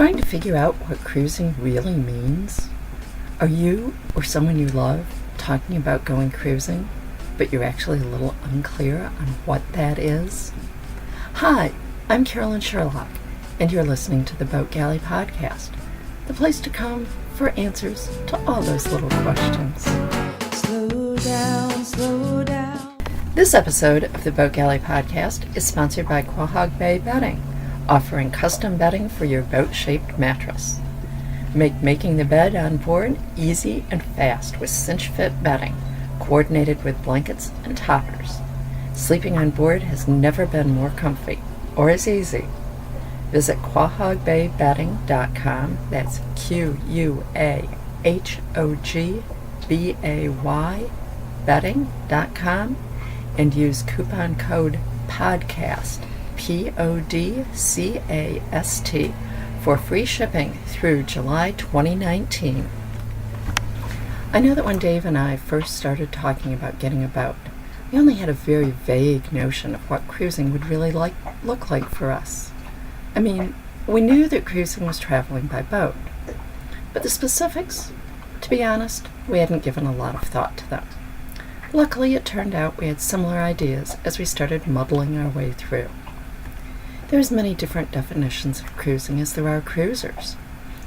Trying to figure out what cruising really means? Are you or someone you love talking about going cruising, but you're actually a little unclear on what that is? Hi, I'm Carolyn Sherlock, and you're listening to the Boat Galley Podcast, the place to come for answers to all those little questions. Slow down, slow down. This episode of the Boat Galley Podcast is sponsored by Quahog Bay Bedding, offering custom bedding for your boat-shaped mattress. Make making the bed on board easy and fast with cinch-fit bedding, coordinated with blankets and toppers. Sleeping on board has never been more comfy or as easy. Visit quahogbaybedding.com, that's QUAHOGBAY bedding.com, and use coupon code PODCAST, PODCAST, for free shipping through July 2019. I know that when Dave and I first started talking about getting a boat, we only had a very vague notion of what cruising would really look like for us. I mean, we knew that cruising was traveling by boat, but the specifics, to be honest, we hadn't given a lot of thought to them. Luckily, it turned out we had similar ideas as we started muddling our way through. There's many different definitions of cruising as there are cruisers,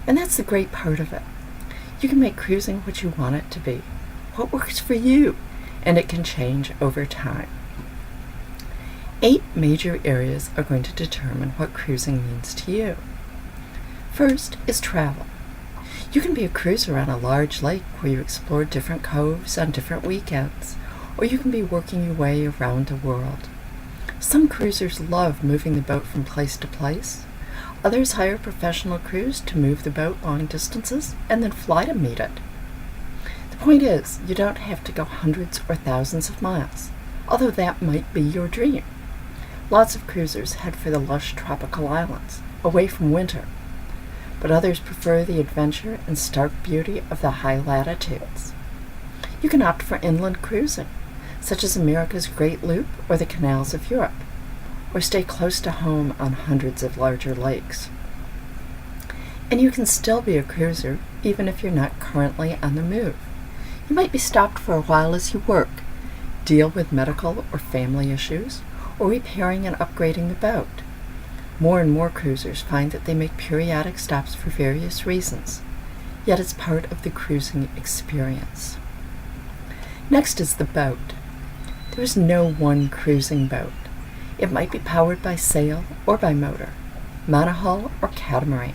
and that's the great part of it. You can make cruising what you want it to be, what works for you, and it can change over time. 8 major areas are going to determine what cruising means to you. First is travel. You can be a cruiser on a large lake where you explore different coves on different weekends, or you can be working your way around the world. Some cruisers love moving the boat from place to place. Others hire professional crews to move the boat long distances and then fly to meet it. The point is, you don't have to go hundreds or thousands of miles, although that might be your dream. Lots of cruisers head for the lush tropical islands, away from winter, but others prefer the adventure and stark beauty of the high latitudes. You can opt for inland cruising, such as America's Great Loop or the canals of Europe, or stay close to home on hundreds of larger lakes. And you can still be a cruiser even if you're not currently on the move. You might be stopped for a while as you work, deal with medical or family issues, or repairing and upgrading the boat. More and more cruisers find that they make periodic stops for various reasons, yet it's part of the cruising experience. Next is the boat. There is no one cruising boat. It might be powered by sail or by motor, monohull or catamaran,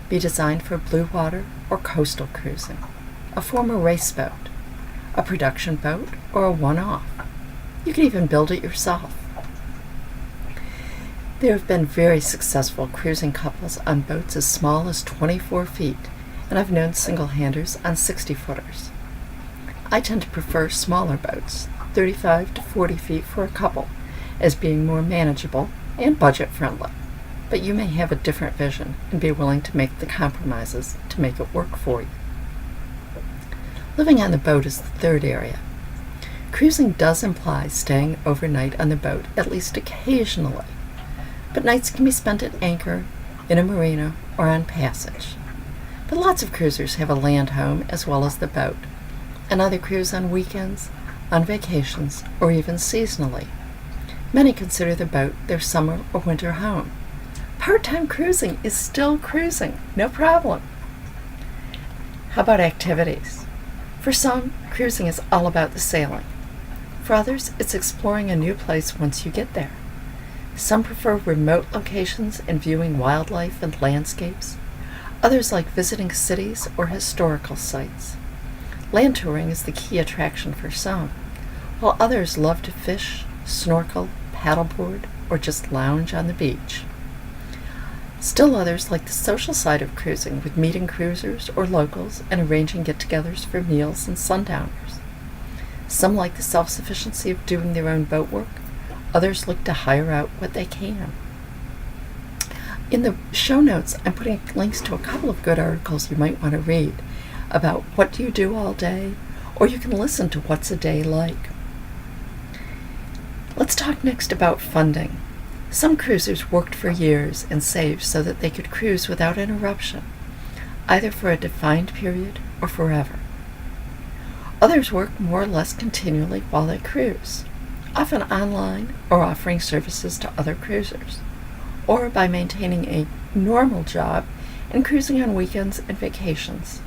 be designed for blue water or coastal cruising, a former race boat, a production boat, or a one-off. You can even build it yourself. There have been very successful cruising couples on boats as small as 24 feet, and I've known single-handers on 60-footers. I tend to prefer smaller boats, 35 to 40 feet for a couple, as being more manageable and budget-friendly, but you may have a different vision and be willing to make the compromises to make it work for you. Living on the boat is the third area. Cruising does imply staying overnight on the boat, at least occasionally, but nights can be spent at anchor, in a marina, or on passage. But lots of cruisers have a land home as well as the boat, and either cruise on weekends, on vacations, or even seasonally. Many consider the boat their summer or winter home. Part-time cruising is still cruising, no problem. How about activities? For some, cruising is all about the sailing. For others, it's exploring a new place once you get there. Some prefer remote locations and viewing wildlife and landscapes. Others like visiting cities or historical sites. Land touring is the key attraction for some, while others love to fish, snorkel, paddleboard, or just lounge on the beach. Still others like the social side of cruising, with meeting cruisers or locals and arranging get-togethers for meals and sundowners. Some like the self-sufficiency of doing their own boat work. Others look to hire out what they can. In the show notes, I'm putting links to a couple of good articles you might want to read about what do you do all day, or you can listen to What's a Day Like. Let's talk next about funding. Some cruisers worked for years and saved so that they could cruise without interruption, either for a defined period or forever. Others work more or less continually while they cruise, often online or offering services to other cruisers, or by maintaining a normal job and cruising on weekends and vacations.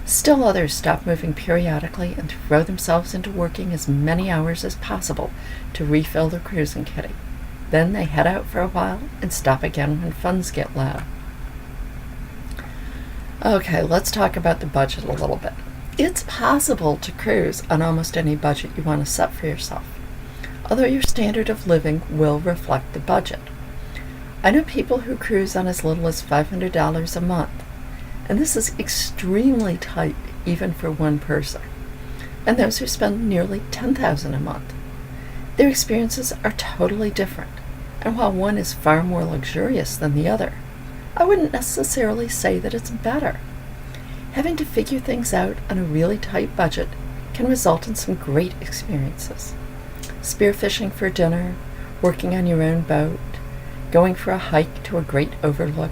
Still others stop moving periodically and throw themselves into working as many hours as possible to refill their cruising kitty. Then they head out for a while and stop again when funds get low. Okay, let's talk about the budget a little bit. It's possible to cruise on almost any budget you want to set for yourself, although your standard of living will reflect the budget. I know people who cruise on as little as $500 a month, and this is extremely tight even for one person, and those who spend nearly $10,000 a month. Their experiences are totally different, and while one is far more luxurious than the other, I wouldn't necessarily say that it's better. Having to figure things out on a really tight budget can result in some great experiences. Spearfishing for dinner, working on your own boat, going for a hike to a great overlook,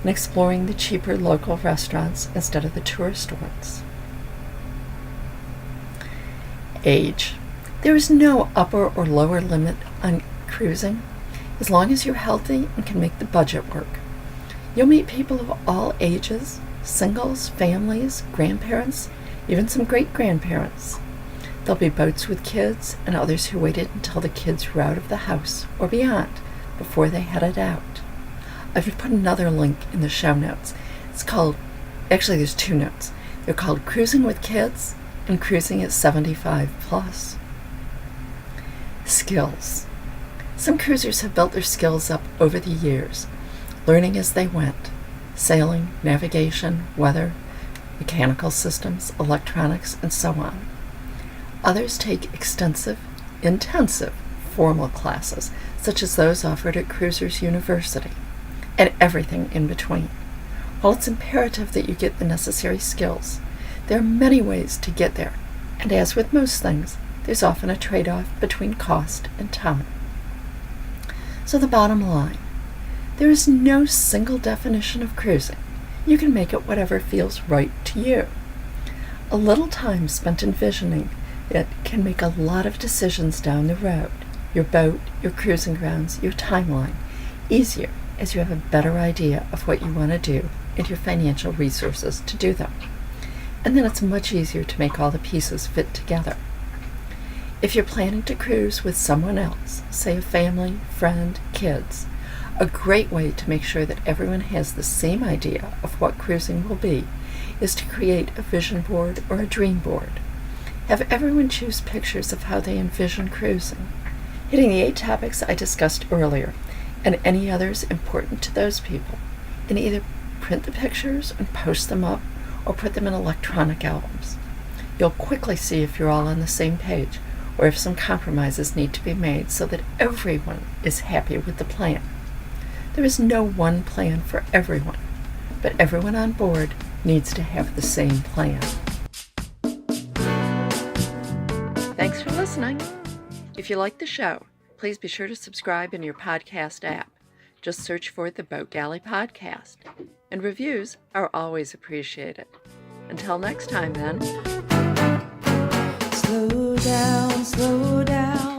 and exploring the cheaper local restaurants instead of the tourist ones. Age. There is no upper or lower limit on cruising, as long as you're healthy and can make the budget work. You'll meet people of all ages, singles, families, grandparents, even some great-grandparents. There'll be boats with kids and others who waited until the kids were out of the house or beyond before they headed out. I've put another link in the show notes. There's two notes. They're called Cruising with Kids and Cruising at 75 Plus. Skills. Some cruisers have built their skills up over the years, learning as they went. Sailing, navigation, weather, mechanical systems, electronics, and so on. Others take extensive, intensive formal classes, such as those offered at Cruisers University, and everything in between. While it's imperative that you get the necessary skills, there are many ways to get there, and as with most things, there's often a trade-off between cost and time. So the bottom line, there is no single definition of cruising. You can make it whatever feels right to you. A little time spent envisioning it can make a lot of decisions down the road, your boat, your cruising grounds, your timeline, easier as you have a better idea of what you want to do and your financial resources to do them. And then it's much easier to make all the pieces fit together. If you're planning to cruise with someone else, say a family, friend, kids, a great way to make sure that everyone has the same idea of what cruising will be is to create a vision board or a dream board. Have everyone choose pictures of how they envision cruising, hitting the 8 topics I discussed earlier and any others important to those people, and either print the pictures and post them up or put them in electronic albums. You'll quickly see if you're all on the same page or if some compromises need to be made so that everyone is happy with the plan. There is no one plan for everyone, but everyone on board needs to have the same plan. Thanks for listening. If you like the show, please be sure to subscribe in your podcast app. Just search for the Boat Galley Podcast. And reviews are always appreciated. Until next time, then. Slow down, slow down.